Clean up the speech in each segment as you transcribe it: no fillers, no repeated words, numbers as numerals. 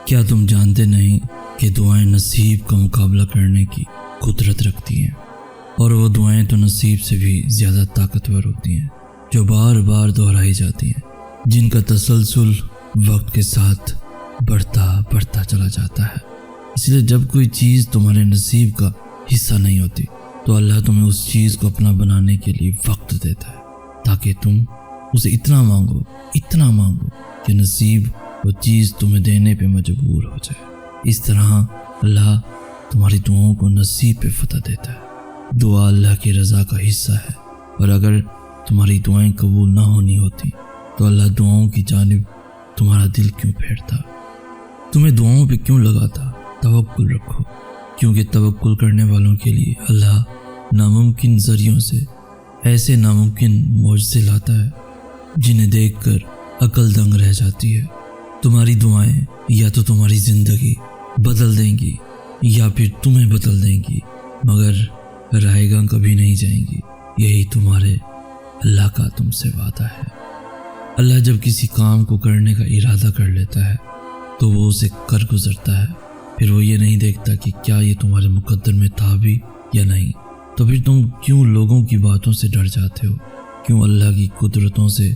کیا تم جانتے نہیں کہ دعائیں نصیب کا مقابلہ کرنے کی قدرت رکھتی ہیں، اور وہ دعائیں تو نصیب سے بھی زیادہ طاقتور ہوتی ہیں، جو بار بار دہرائی جاتی ہیں، جن کا تسلسل وقت کے ساتھ بڑھتا چلا جاتا ہے۔ اس لیے جب کوئی چیز تمہارے نصیب کا حصہ نہیں ہوتی تو اللہ تمہیں اس چیز کو اپنا بنانے کے لیے وقت دیتا ہے، تاکہ تم اسے اتنا مانگو کہ نصیب وہ چیز تمہیں دینے پہ مجبور ہو جائے۔ اس طرح اللہ تمہاری دعاؤں کو نصیب پہ فتح دیتا ہے۔ دعا اللہ کی رضا کا حصہ ہے، اور اگر تمہاری دعائیں قبول نہ ہونی ہوتی تو اللہ دعاؤں کی جانب تمہارا دل کیوں پھیرتا، تمہیں دعاؤں پہ کیوں لگاتا؟ توکل رکھو، کیونکہ توکل کرنے والوں کے لیے اللہ ناممکن ذریعوں سے ایسے ناممکن معجزے لاتا ہے جنہیں دیکھ کر عقل دنگ رہ جاتی ہے۔ تمہاری دعائیں یا تو تمہاری زندگی بدل دیں گی یا پھر تمہیں بدل دیں گی، مگر رائے گاں کبھی نہیں جائیں گی۔ یہی تمہارے اللہ کا تم سے وعدہ ہے۔ اللہ جب کسی کام کو کرنے کا ارادہ کر لیتا ہے تو وہ اسے کر گزرتا ہے، پھر وہ یہ نہیں دیکھتا کہ کیا یہ تمہارے مقدر میں تھا بھی یا نہیں۔ تو پھر تم کیوں لوگوں کی باتوں سے ڈر جاتے ہو؟ کیوں اللہ کی قدرتوں سے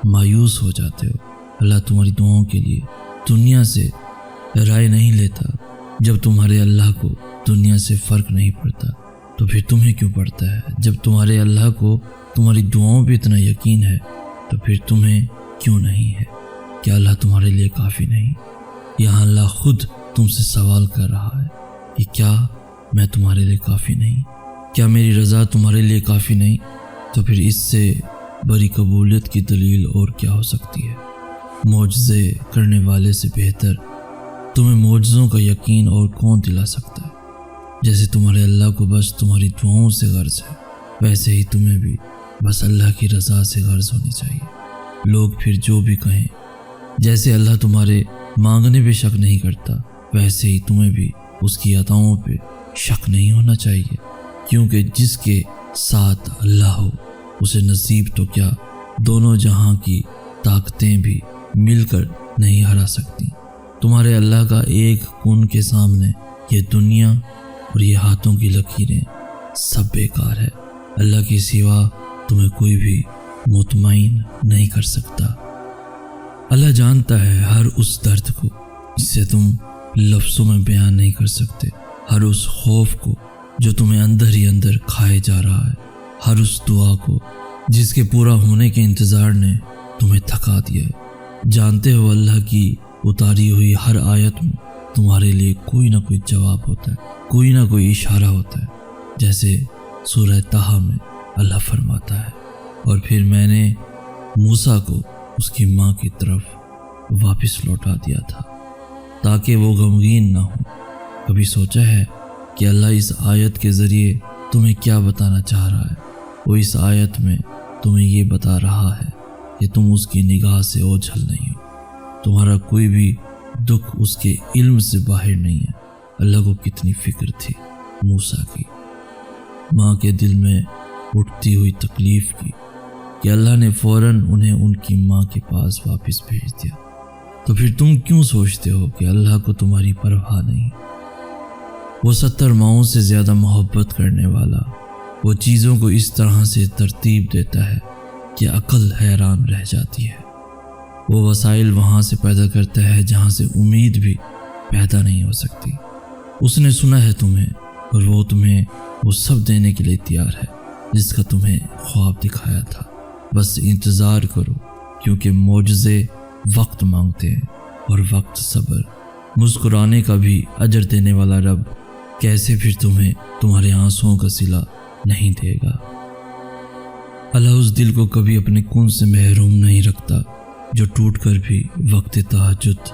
مایوس ہو جاتے ہو؟ اللہ تمہاری دعاؤں کے لیے دنیا سے رائے نہیں لیتا۔ جب تمہارے اللہ کو دنیا سے فرق نہیں پڑتا تو پھر تمہیں کیوں پڑتا ہے؟ جب تمہارے اللہ کو تمہاری دعاؤں پہ اتنا یقین ہے تو پھر تمہیں کیوں نہیں ہے؟ کیا اللہ تمہارے لیے کافی نہیں؟ یہاں اللہ خود تم سے سوال کر رہا ہے کہ کیا میں تمہارے لیے کافی نہیں؟ کیا میری رضا تمہارے لیے کافی نہیں؟ تو پھر اس سے بڑی قبولیت کی دلیل اور کیا ہو سکتی ہے؟ معجزے کرنے والے سے بہتر تمہیں معجزوں کا یقین اور کون دلا سکتا ہے؟ جیسے تمہارے اللہ کو بس تمہاری دعاؤں سے غرض ہے، ویسے ہی تمہیں بھی بس اللہ کی رضا سے غرض ہونی چاہیے۔ لوگ پھر جو بھی کہیں، جیسے اللہ تمہارے مانگنے پہ شک نہیں کرتا، ویسے ہی تمہیں بھی اس کی عطاؤں پہ شک نہیں ہونا چاہیے، کیونکہ جس کے ساتھ اللہ ہو اسے نصیب تو کیا دونوں جہاں کی طاقتیں بھی مل کر نہیں ہرا سکتی۔ تمہارے اللہ کا ایک کن کے سامنے یہ دنیا اور یہ ہاتھوں کی لکیریں سب بیکار ہے۔ اللہ کے سوا تمہیں کوئی بھی مطمئن نہیں کر سکتا۔ اللہ جانتا ہے ہر اس درد کو جسے تم لفظوں میں بیان نہیں کر سکتے، ہر اس خوف کو جو تمہیں اندر ہی اندر کھائے جا رہا ہے، ہر اس دعا کو جس کے پورا ہونے کے انتظار نے تمہیں تھکا دیا ہے۔ جانتے ہو اللہ کی اتاری ہوئی ہر آیت میں تمہارے لیے کوئی نہ کوئی جواب ہوتا ہے، کوئی نہ کوئی اشارہ ہوتا ہے، جیسے سورہ طٰہٰ میں اللہ فرماتا ہے، اور پھر میں نے موسیٰ کو اس کی ماں کی طرف واپس لوٹا دیا تھا تاکہ وہ غمگین نہ ہو۔ کبھی سوچا ہے کہ اللہ اس آیت کے ذریعے تمہیں کیا بتانا چاہ رہا ہے؟ وہ اس آیت میں تمہیں یہ بتا رہا ہے کہ تم اس کی نگاہ سے اوجھل نہیں ہو، تمہارا کوئی بھی دکھ اس کے علم سے باہر نہیں ہے۔ اللہ کو کتنی فکر تھی موسیٰ کی، ماں کے دل میں اٹھتی ہوئی تکلیف کی، کہ اللہ نے فوراً انہیں ان کی ماں کے پاس واپس بھیج دیا۔ تو پھر تم کیوں سوچتے ہو کہ اللہ کو تمہاری پرواہ نہیں؟ وہ 70 ماؤں سے زیادہ محبت کرنے والا، وہ چیزوں کو اس طرح سے ترتیب دیتا ہے کہ عقل حیران رہ جاتی ہے۔ وہ وسائل وہاں سے پیدا کرتا ہے جہاں سے امید بھی پیدا نہیں ہو سکتی۔ اس نے سنا ہے تمہیں، اور وہ تمہیں وہ سب دینے کے لیے تیار ہے جس کا تمہیں خواب دکھایا تھا۔ بس انتظار کرو، کیونکہ معجزے وقت مانگتے ہیں، اور وقت صبر۔ مسکرانے کا بھی اجر دینے والا رب کیسے پھر تمہیں تمہارے آنسوؤں کا صلہ نہیں دے گا۔ اللہ اس دل کو کبھی اپنے کن سے محروم نہیں رکھتا جو ٹوٹ کر بھی وقت تہجد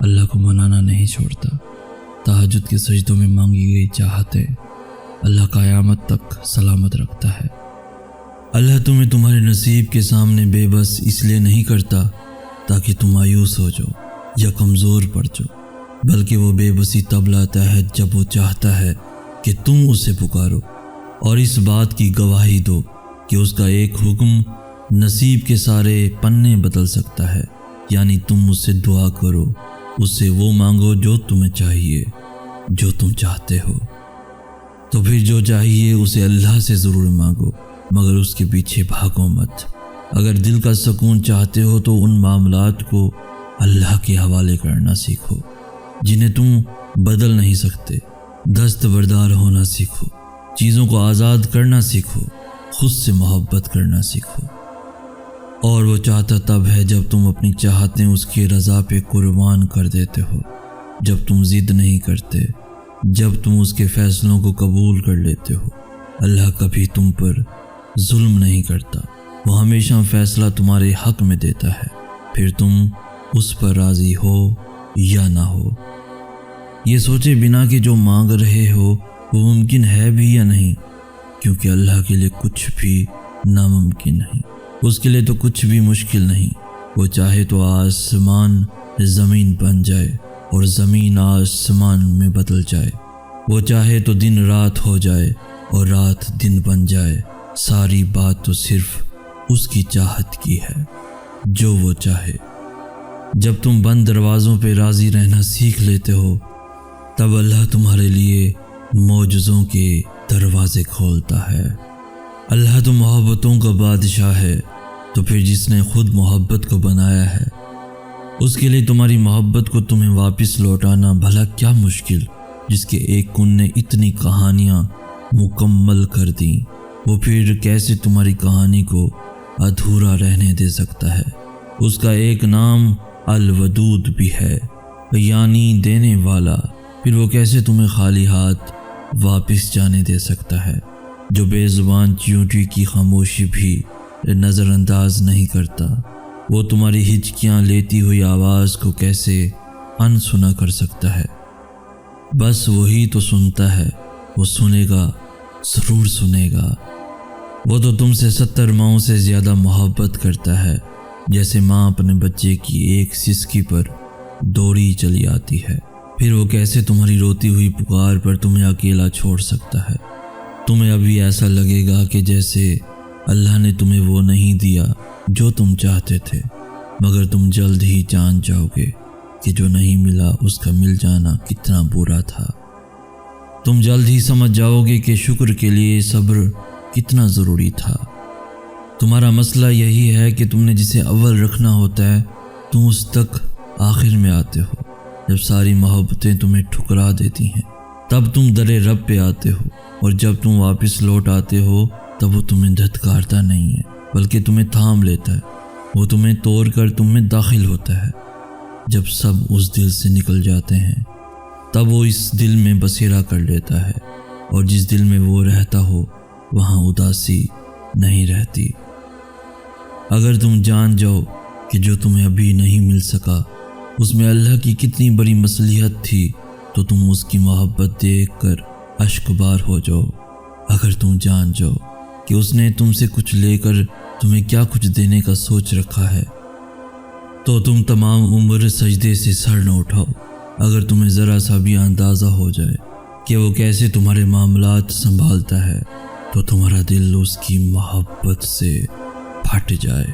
اللہ کو منانا نہیں چھوڑتا۔ تہجد کے سجدوں میں مانگی گئی چاہتیں اللہ قیامت تک سلامت رکھتا ہے۔ اللہ تمہیں تمہارے نصیب کے سامنے بے بس اس لیے نہیں کرتا تاکہ تم مایوس ہو جاؤ یا کمزور پڑ جاؤ، بلکہ وہ بے بسی تب لاتا ہے جب وہ چاہتا ہے کہ تم اسے پکارو اور اس بات کی گواہی دو کہ اس کا ایک حکم نصیب کے سارے پنے بدل سکتا ہے، یعنی تم مجھ سے دعا کرو اس سے وہ مانگو جو تمہیں چاہیے، جو تم چاہتے ہو۔ تو پھر جو چاہیے اسے اللہ سے ضرور مانگو، مگر اس کے پیچھے بھاگو مت۔ اگر دل کا سکون چاہتے ہو تو ان معاملات کو اللہ کے حوالے کرنا سیکھو جنہیں تم بدل نہیں سکتے۔ دستبردار ہونا سیکھو، چیزوں کو آزاد کرنا سیکھو، خود سے محبت کرنا سیکھو۔ اور وہ چاہتا تب ہے جب تم اپنی چاہتیں اس کی رضا پہ قربان کر دیتے ہو، جب تم ضد نہیں کرتے، جب تم اس کے فیصلوں کو قبول کر لیتے ہو۔ اللہ کبھی تم پر ظلم نہیں کرتا، وہ ہمیشہ فیصلہ تمہارے حق میں دیتا ہے، پھر تم اس پر راضی ہو یا نہ ہو۔ یہ سوچے بنا کہ جو مانگ رہے ہو وہ ممکن ہے بھی یا نہیں، کیونکہ اللہ کے لیے کچھ بھی ناممکن نہیں، اس کے لیے تو کچھ بھی مشکل نہیں۔ وہ چاہے تو آسمان زمین بن جائے اور زمین آسمان میں بدل جائے، وہ چاہے تو دن رات ہو جائے اور رات دن بن جائے، ساری بات تو صرف اس کی چاہت کی ہے، جو وہ چاہے۔ جب تم بند دروازوں پہ راضی رہنا سیکھ لیتے ہو تب اللہ تمہارے لیے معجزوں کے دروازے کھولتا ہے۔ اللہ تو محبتوں کا بادشاہ ہے، تو پھر جس نے خود محبت کو بنایا ہے اس کے لیے تمہاری محبت کو تمہیں واپس لوٹانا بھلا کیا مشکل، جس کے ایک کن نے اتنی کہانیاں مکمل کر دیں، وہ پھر کیسے تمہاری کہانی کو ادھورا رہنے دے سکتا ہے۔ اس کا ایک نام الودود بھی ہے، یعنی دینے والا، پھر وہ کیسے تمہیں خالی ہاتھ واپس جانے دے سکتا ہے، جو بے زبان چیونٹی کی خاموشی بھی نظر انداز نہیں کرتا، وہ تمہاری ہچکیاں لیتی ہوئی آواز کو کیسے انسنا کر سکتا ہے۔ بس وہی تو سنتا ہے، وہ سنے گا، ضرور سنے گا۔ وہ تو تم سے 70 ماؤں سے زیادہ محبت کرتا ہے، جیسے ماں اپنے بچے کی ایک سسکی پر دوڑی چلی آتی ہے، پھر وہ کیسے تمہاری روتی ہوئی پکار پر تمہیں اکیلا چھوڑ سکتا ہے۔ تمہیں ابھی ایسا لگے گا کہ جیسے اللہ نے تمہیں وہ نہیں دیا جو تم چاہتے تھے، مگر تم جلد ہی جان جاؤ گے کہ جو نہیں ملا اس کا مل جانا کتنا برا تھا۔ تم جلد ہی سمجھ جاؤ گے کہ شکر کے لیے صبر کتنا ضروری تھا۔ تمہارا مسئلہ یہی ہے کہ تم نے جسے اول رکھنا ہوتا ہے تم اس تک آخر میں آتے ہو۔ جب ساری محبتیں تمہیں ٹھکرا دیتی ہیں تب تم در رب پہ آتے ہو، اور جب تم واپس لوٹ آتے ہو تب وہ تمہیں دھتکارتا نہیں ہے بلکہ تمہیں تھام لیتا ہے، وہ تمہیں توڑ کر تم میں داخل ہوتا ہے۔ جب سب اس دل سے نکل جاتے ہیں تب وہ اس دل میں بسیرا کر لیتا ہے، اور جس دل میں وہ رہتا ہو وہاں اداسی نہیں رہتی۔ اگر تم جان جاؤ کہ جو تمہیں ابھی نہیں مل سکا اس میں اللہ کی کتنی بڑی مصلحت تھی تو تم اس کی محبت دیکھ کر اشک بار ہو جاؤ۔ اگر تم جان جاؤ کہ اس نے تم سے کچھ لے کر تمہیں کیا کچھ دینے کا سوچ رکھا ہے تو تم تمام عمر سجدے سے سر نہ اٹھاؤ۔ اگر تمہیں ذرا سا بھی اندازہ ہو جائے کہ وہ کیسے تمہارے معاملات سنبھالتا ہے تو تمہارا دل اس کی محبت سے پھٹ جائے۔